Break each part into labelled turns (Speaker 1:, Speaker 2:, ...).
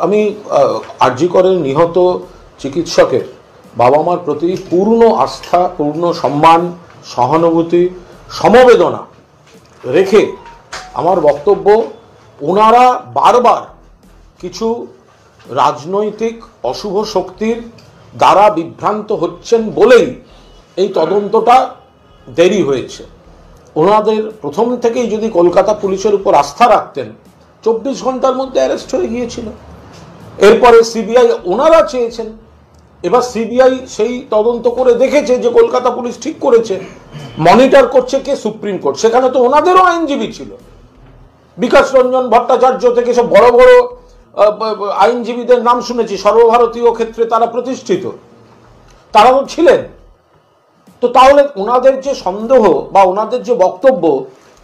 Speaker 1: আমি আরজি করে নিহত চিকিৎসকের বাবা মার প্রতি পূর্ণ আস্থা, পূর্ণ সম্মান, সহানুভূতি, সমবেদনা রেখে আমার বক্তব্য, ওনারা বারবার কিছু রাজনৈতিক অশুভ শক্তির দ্বারা বিভ্রান্ত হচ্ছেন বলেই এই তদন্তটা দেরি হয়েছে। ওনাদের প্রথম থেকেই যদি কলকাতা পুলিশের উপর আস্থা রাখতেন, 24 ঘন্টার মধ্যে অ্যারেস্ট হয়ে গিয়েছিল। এরপরে সিবিআই ওনারা চেয়েছেন, এবার সিবিআই সেই তদন্ত করে দেখেছে যে কলকাতা পুলিশ ঠিক করেছে। মনিটর করছে কে? Supreme court. সেখানে তো ওনাদেরও আইনজীবী ছিল, বিকাশ রঞ্জন ভট্টাচার্য থেকে সব বড় বড় আইনজীবীদের নাম শুনেছি, সর্বভারতীয় ক্ষেত্রে তারা প্রতিষ্ঠিত, তারাও ছিলেন। তো তাহলে ওনাদের যে সন্দেহ বা ওনাদের যে বক্তব্য,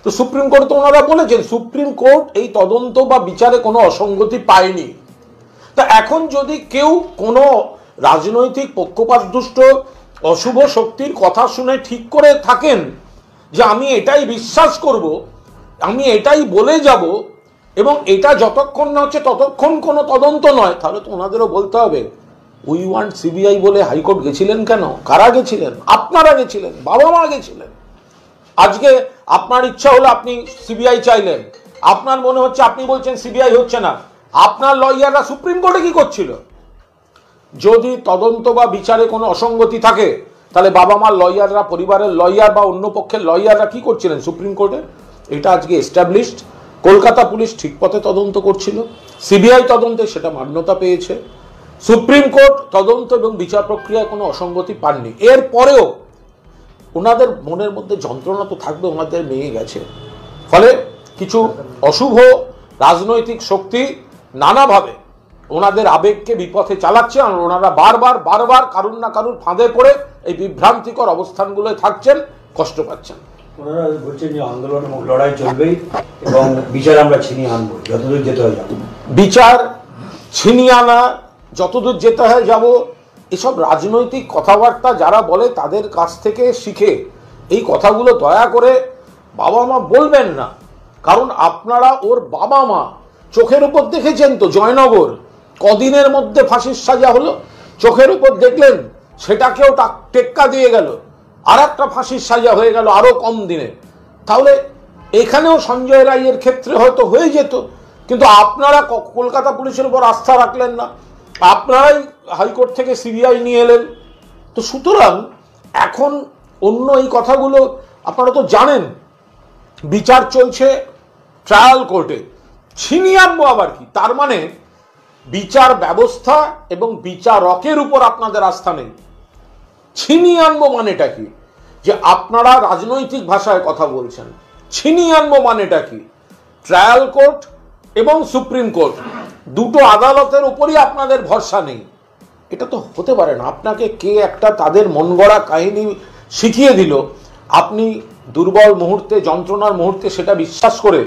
Speaker 1: তো সুপ্রিম কোর্ট তো ওনারা বলেছেন সুপ্রিম কোর্ট এই তদন্ত বা বিচারে কোনো অসঙ্গতি পায়নি। তা এখন যদি কেউ কোনো রাজনৈতিক পক্ষপাতদুষ্ট অশুভ শক্তির কথা শুনে ঠিক করে থাকেন যে আমি এটাই বিশ্বাস করব, আমি এটাই বলে যাব, এবং এটা যতক্ষণ না হচ্ছে ততক্ষণ কোনো তদন্ত নয়, তাহলে তো ওনাদেরও বলতে হবে উই ওয়ান্ট সিবিআই বলে হাইকোর্ট গেছিলেন কেন? কারা গেছিলেন? আপনারা গেছিলেন, বাবা মা গেছিলেন। আজকে আপনার ইচ্ছা হলো আপনি সিবিআই চাইলেন, আপনার মনে হচ্ছে, আপনি বলছেন সিবিআই হচ্ছে না, আপনার লয়াররা সুপ্রিম কোর্টে কি করছিল? যদি তদন্ত বা বিচারে কোনো অসঙ্গতি থাকে, তাহলে বাবা মার লয়াররা, পরিবারের লয়ার বা অন্য পক্ষের লয়াররা কি করছিলেন সুপ্রিম কোর্টে? এটা আজকে এস্টাবলিশড। কলকাতা পুলিশ ঠিক পথে তদন্ত করছিল, সিবিআই তদন্তে সেটা মান্যতা পেয়েছে, সুপ্রিম কোর্ট তদন্ত এবং বিচার প্রক্রিয়ায় কোনো অসঙ্গতি পাননি। এরপরেও ওনাদের মনের মধ্যে যন্ত্রণা তো থাকবে, ওনাদের মেয়ে গেছে। ফলে কিছু অশুভ রাজনৈতিক শক্তি নানাভাবে ওনাদের আবেগকে বিপথে চালাচ্ছে, আর ওনারা বারবার বারবার কারুর না কারুর ফাঁদে পড়ে এই বিভ্রান্তিকর অবস্থানগুলোয় থাকছেন, কষ্ট পাচ্ছেন।
Speaker 2: ওনারা বলছেন যে আন্দোলন এবং লড়াই চলবেই এবং বিচার আমরা ছিনিয়ে আনবো, যতদূর যেতে হয় যাব।
Speaker 1: বিচার ছিনিয়ে আনা, যতদূর যেতে হয় যাব, এসব রাজনৈতিক কথাবার্তা যারা বলে তাদের কাছ থেকে শিখে এই কথাগুলো দয়া করে বাবা মা বলবেন না। কারণ আপনারা ওর বাবা মা চোখের উপর দেখেছেন তো, জয়নগর কদিনের মধ্যে ফাঁসির সাজা হলো, চোখের উপর দেখলেন, সেটাকেও টেক্কা দিয়ে গেল, আর একটা ফাঁসির সাজা হয়ে গেল আরো কম দিনে। তাহলে এখানেও সঞ্জয় রায়ের ক্ষেত্রে হয়তো হয়ে যেত, কিন্তু আপনারা কলকাতা পুলিশের উপর আস্থা রাখলেন না, আপনারাই হাইকোর্ট থেকে সিবিআই নিয়ে এলেন। তো সুতরাং এখন অন্য এই কথাগুলো আপনারা তো জানেন, বিচার চলছে ট্রায়াল কোর্টে, ছিনিয়ে আনবো আবার কি? তার মানে বিচার ব্যবস্থা এবং বিচারকের উপর আপনাদের আস্থা নেই। ছিনিয়ে আনবো মানেটা কি? যে আপনারা রাজনৈতিক ভাষায় কথা বলছেন। ছিনিয়ে আনবো মানেটা কি? ট্রায়াল কোর্ট এবং সুপ্রিম কোর্ট দুটো আদালতের উপরই আপনাদের ভরসা নেই। এটা তো হতে পারে না। আপনাকে কে একটা তাদের মন গড়া কাহিনী শিখিয়ে দিল, আপনি দুর্বল মুহূর্তে, যন্ত্রণার মুহূর্তে সেটা বিশ্বাস করে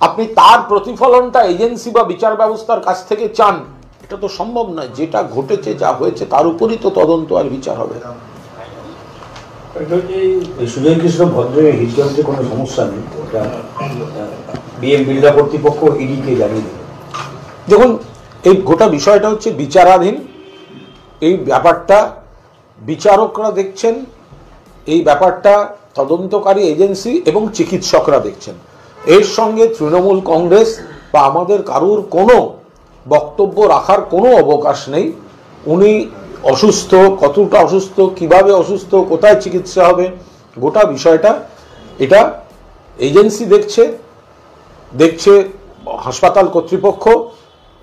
Speaker 1: আপনি তার প্রতিফলনটা এজেন্সি বা বিচার ব্যবস্থার কাছ থেকে চান, এটা তো সম্ভব নয়। যেটা ঘটেছে, যা হয়েছে, তার উপরই তো তদন্ত আর বিচার হবে।
Speaker 2: সুজয় কৃষ্ণ ভদ্রের হৃদযন্ত্রে কোনো সমস্যা নেই, বিএমপিরা কর্তৃপক্ষ ইডিকে জানিয়ে দেবে।
Speaker 1: দেখুন, এই গোটা বিষয়টা হচ্ছে বিচারাধীন। এই ব্যাপারটা বিচারকরা দেখছেন, এই ব্যাপারটা তদন্তকারী এজেন্সি এবং চিকিৎসকরা দেখছেন। এর সঙ্গে তৃণমূল কংগ্রেস বা আমাদের কারুর কোনো বক্তব্য রাখার কোনো অবকাশ নেই। উনি অসুস্থ, কতটা অসুস্থ, কিভাবে অসুস্থ, কোথায় চিকিৎসা হবে, গোটা বিষয়টা এটা এজেন্সি দেখছে হাসপাতাল কর্তৃপক্ষ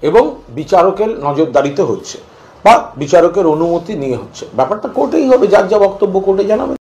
Speaker 1: এবং বিচারকের নজরদারিতে হচ্ছে বা বিচারকের অনুমতি নিয়ে হচ্ছে। ব্যাপারটা কোর্টেই হবে, যার যা বক্তব্য কোর্টে জানাবে।